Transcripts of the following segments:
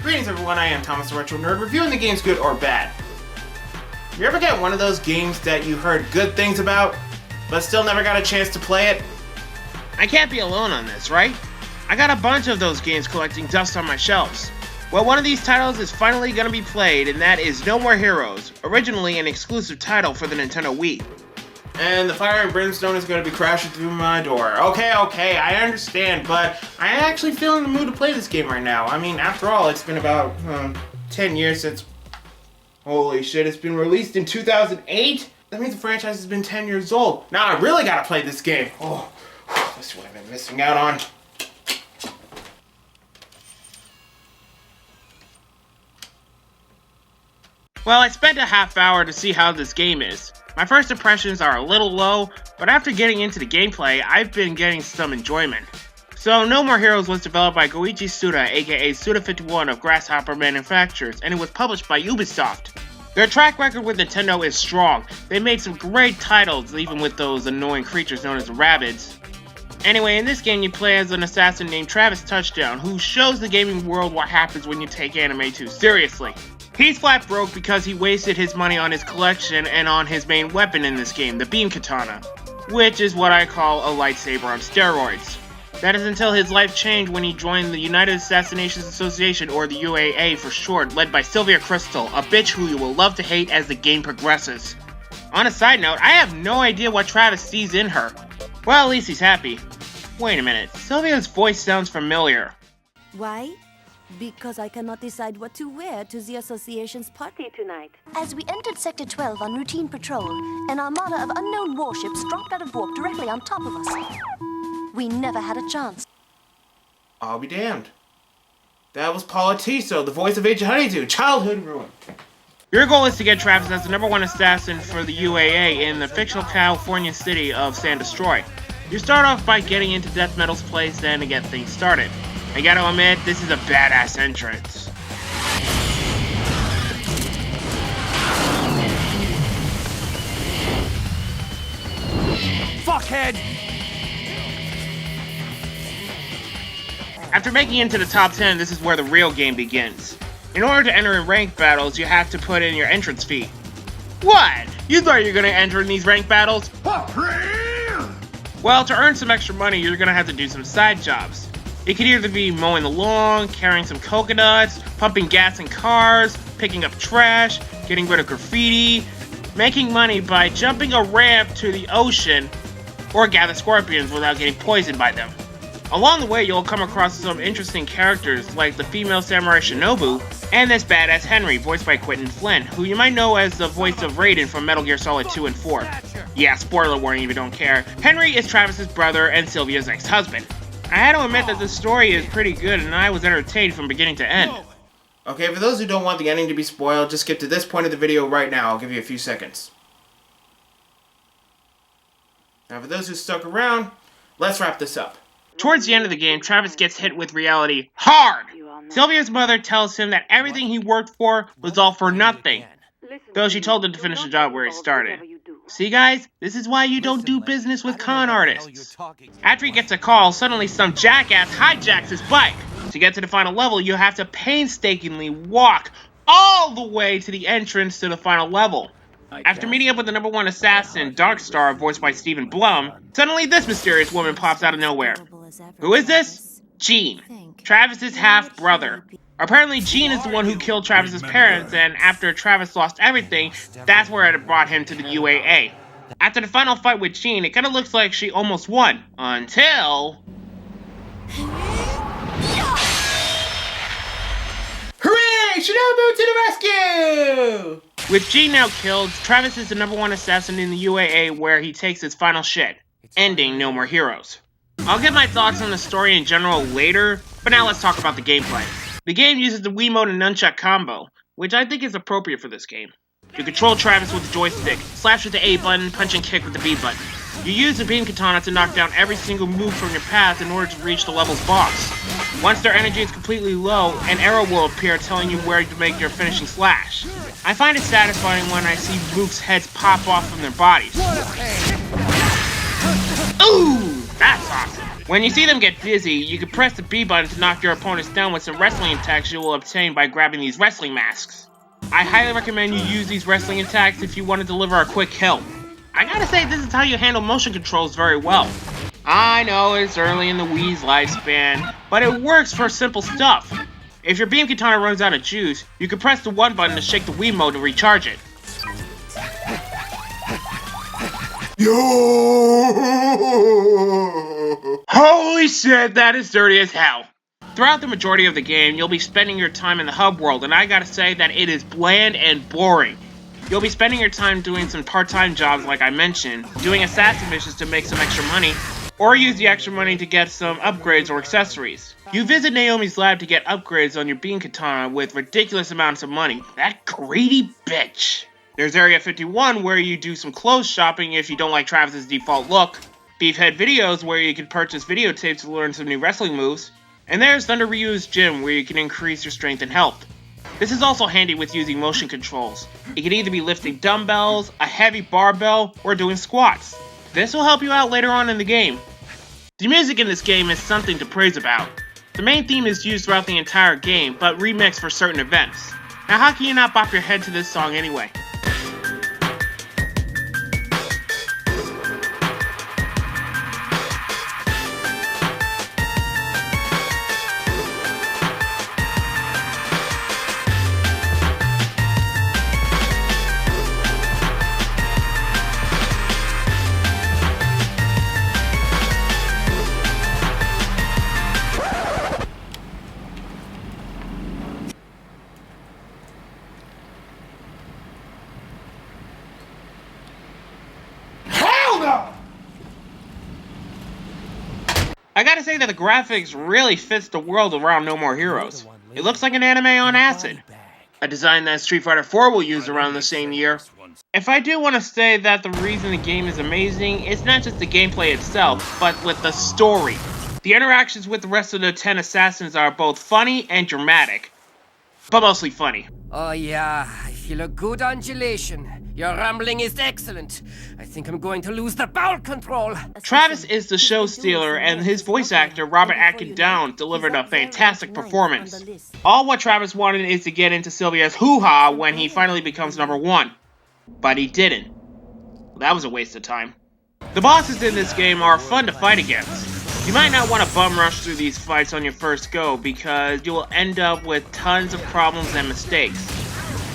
Greetings everyone, I am Thomas the Retro Nerd, reviewing the games good or bad. You ever get one of those games that you heard good things about, but still never got a chance to play it? I can't be alone on this, right? I got a bunch of those games collecting dust on my shelves. Well, one of these titles is finally going to be played, and that is No More Heroes, originally an exclusive title for the Nintendo Wii. And the fire and brimstone is going to be crashing through my door. Okay, I understand, but I actually feel in the mood to play this game right now. I mean, after all, it's been about 10 years since... Holy shit, it's been released in 2008? That means the franchise has been 10 years old. Now I really gotta play this game. Oh, this is what I've been missing out on. Well, I spent a half hour to see how this game is. My first impressions are a little low, but after getting into the gameplay, I've been getting some enjoyment. So, No More Heroes was developed by Goichi Suda, aka Suda51 of Grasshopper Manufacturers, and it was published by Ubisoft. Their track record with Nintendo is strong. They made some great titles, even with those annoying creatures known as the Rabbids. Anyway, in this game you play as an assassin named Travis Touchdown, who shows the gaming world what happens when you take anime too seriously. He's flat broke because he wasted his money on his collection and on his main weapon in this game, the Beam Katana, which is what I call a lightsaber on steroids. That is until his life changed when he joined the United Assassinations Association, or the UAA for short, led by Sylvia Crystal, a bitch who you will love to hate as the game progresses. On a side note, I have no idea what Travis sees in her. Well, at least he's happy. Wait a minute, Sylvia's voice sounds familiar. Why? Because I cannot decide what to wear to the association's party tonight. As we entered Sector 12 on routine patrol, an armada of unknown warships dropped out of warp directly on top of us. We never had a chance. I'll be damned. That was Paula Tiso, the voice of Agent Honeydew, childhood ruin. Your goal is to get Travis as the #1 assassin for the UAA in the fictional California city of San Destroy. You start off by getting into Death Metal's place then to get things started. I gotta admit, this is a badass entrance. Fuckhead! After making it into the top 10, this is where the real game begins. In order to enter in ranked battles, you have to put in your entrance fee. What? You thought you were gonna enter in these ranked battles? Well, to earn some extra money, you're gonna have to do some side jobs. It could either be mowing the lawn, carrying some coconuts, pumping gas in cars, picking up trash, getting rid of graffiti, making money by jumping a ramp to the ocean, or gather scorpions without getting poisoned by them. Along the way, you'll come across some interesting characters like the female samurai Shinobu and this badass Henry, voiced by Quentin Flynn, who you might know as the voice of Raiden from Metal Gear Solid 2 and 4. Yeah, spoiler warning if you don't care. Henry is Travis's brother and Sylvia's ex-husband. I had to admit that the story is pretty good and I was entertained from beginning to end. Okay, for those who don't want the ending to be spoiled, just skip to this point of the video right now. I'll give you a few seconds. Now for those who stuck around, let's wrap this up. Towards the end of the game, Travis gets hit with reality hard. Sylvia's mother tells him that everything he worked for was all for nothing, though she told him to finish the job where he started. See guys, this is why you don't do business with con artists. After he gets a call, suddenly some jackass hijacks his bike. To get to the final level, you have to painstakingly walk all the way to the entrance to the final level. After meeting up with the #1 assassin, Darkstar, voiced by Stephen Blum, suddenly this mysterious woman pops out of nowhere. Who is this? Jean, Travis's half-brother. Apparently Jean is the one who killed Travis's parents, and after Travis lost everything, that's where it brought him to the UAA. After the final fight with Jean, it kinda looks like she almost won, until... Hooray! Shinobu to the rescue! With Jean now killed, Travis is the #1 assassin in the UAA where he takes his final shit, ending No More Heroes. I'll give my thoughts on the story in general later, but now let's talk about the gameplay. The game uses the Wiimote and Nunchuck combo, which I think is appropriate for this game. You control Travis with the joystick, slash with the A button, punch and kick with the B button. You use the Beam Katana to knock down every single move from your path in order to reach the level's boss. Once their energy is completely low, an arrow will appear telling you where to make your finishing slash. I find it satisfying when I see Mook's heads pop off from their bodies. Ooh, that's awesome. When you see them get dizzy, you can press the B button to knock your opponents down with some wrestling attacks you will obtain by grabbing these wrestling masks. I highly recommend you use these wrestling attacks if you want to deliver a quick kill. I gotta say, this is how you handle motion controls very well. I know it's early in the Wii's lifespan, but it works for simple stuff. If your beam katana runs out of juice, you can press the 1 button to shake the Wii mode to recharge it. Yo! Holy shit, that is dirty as hell. Throughout the majority of the game, you'll be spending your time in the hub world, and I gotta say that it is bland and boring. You'll be spending your time doing some part-time jobs like I mentioned, doing assassin missions to make some extra money, or use the extra money to get some upgrades or accessories. You visit Naomi's lab to get upgrades on your beam katana with ridiculous amounts of money. That greedy bitch. There's Area 51 where you do some clothes shopping if you don't like Travis's default look, Beefhead Videos where you can purchase videotapes to learn some new wrestling moves, and there's Thunder Ryu's gym where you can increase your strength and health. This is also handy with using motion controls. It can either be lifting dumbbells, a heavy barbell, or doing squats. This will help you out later on in the game. The music in this game is something to praise about. The main theme is used throughout the entire game, but remixed for certain events. Now how can you not bop your head to this song anyway? I gotta say that the graphics really fits the world around No More Heroes. It looks like an anime on acid. A design that Street Fighter 4 will use around the same year. If I do want to say that the reason the game is amazing, it's not just the gameplay itself, but with the story. The interactions with the rest of the 10 assassins are both funny and dramatic. But mostly funny. Oh yeah, I feel a good undulation. Your rambling is excellent. I think I'm going to lose the bowel control. Travis is the show stealer, and his voice actor, Robert Atkin Downes, delivered a fantastic performance. All what Travis wanted is to get into Sylvia's hoo-ha when he finally becomes number 1. But he didn't. That was a waste of time. The bosses in this game are fun to fight against. You might not want to bum rush through these fights on your first go because you will end up with tons of problems and mistakes.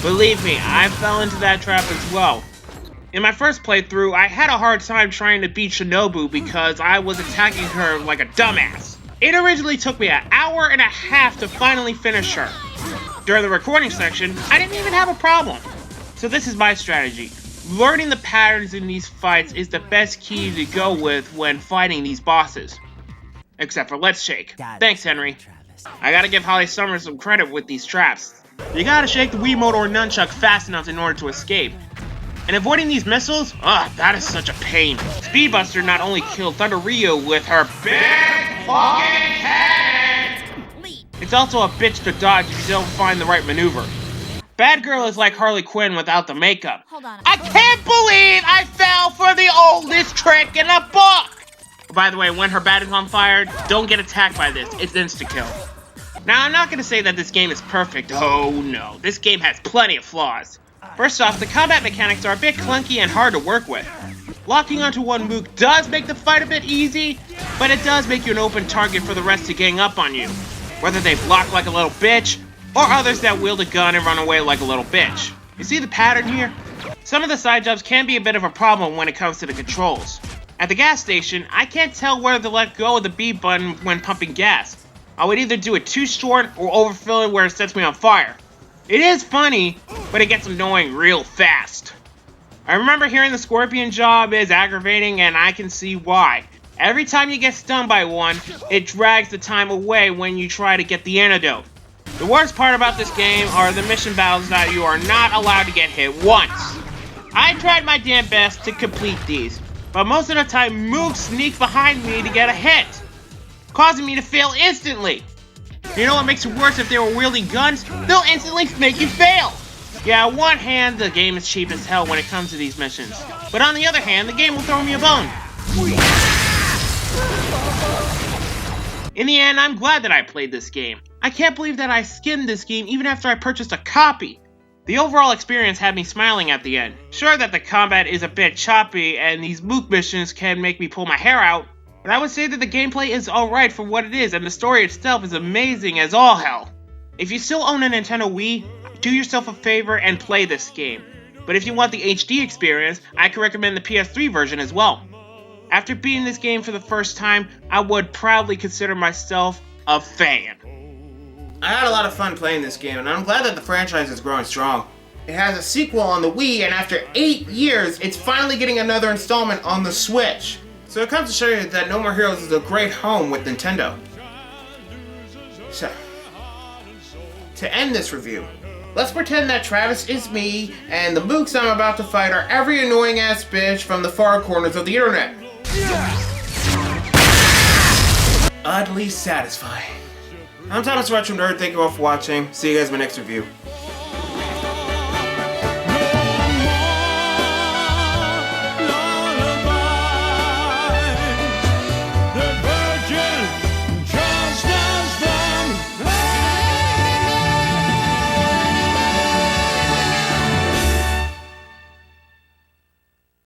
Believe me, I fell into that trap as well. In my first playthrough, I had a hard time trying to beat Shinobu because I was attacking her like a dumbass. It originally took me an hour and a half to finally finish her. During the recording section, I didn't even have a problem. So this is my strategy. Learning the patterns in these fights is the best key to go with when fighting these bosses. Except for Let's Shake. Thanks, Henry. I gotta give Holly Summers some credit with these traps. You gotta shake the Wiimote or nunchuck fast enough in order to escape. And avoiding these missiles? That is such a pain. Speedbuster not only killed Thunder Ryu with her big fucking head, it's also a bitch to dodge if you don't find the right maneuver. Bad Girl is like Harley Quinn without the makeup. I can't believe I fell for the oldest trick in a book! By the way, when her bat is on fire, don't get attacked by this. It's insta-kill. Now, I'm not going to say that this game is perfect. Oh no, this game has plenty of flaws. First off, the combat mechanics are a bit clunky and hard to work with. Locking onto one mook does make the fight a bit easy, but it does make you an open target for the rest to gang up on you. Whether they block like a little bitch, or others that wield a gun and run away like a little bitch. You see the pattern here? Some of the side jumps can be a bit of a problem when it comes to the controls. At the gas station, I can't tell whether to let go of the B button when pumping gas. I would either do it too short or overfill it where it sets me on fire. It is funny, but it gets annoying real fast. I remember hearing the scorpion job is aggravating, and I can see why. Every time you get stung by one, it drags the time away when you try to get the antidote. The worst part about this game are the mission battles that you are not allowed to get hit once. I tried my damn best to complete these, but most of the time mooks sneak behind me to get a hit, causing me to fail instantly. You know what makes it worse? If they were wielding guns, they'll instantly make you fail. Yeah, on one hand, the game is cheap as hell when it comes to these missions. But on the other hand, the game will throw me a bone. In the end, I'm glad that I played this game. I can't believe that I skimmed this game even after I purchased a copy. The overall experience had me smiling at the end. Sure that the combat is a bit choppy and these Mook missions can make me pull my hair out, but I would say that the gameplay is alright for what it is and the story itself is amazing as all hell. If you still own a Nintendo Wii, do yourself a favor and play this game. But if you want the HD experience, I can recommend the PS3 version as well. After beating this game for the first time, I would proudly consider myself a fan. I had a lot of fun playing this game, and I'm glad that the franchise is growing strong. It has a sequel on the Wii, and after 8 years, it's finally getting another installment on the Switch. So it comes to show you that No More Heroes is a great home with Nintendo. So, to end this review, let's pretend that Travis is me, and the mooks I'm about to fight are every annoying ass bitch from the far corners of the internet. Oddly satisfying. I'm Thomas Retro Nerd, thank you all for watching. See you guys in my next review.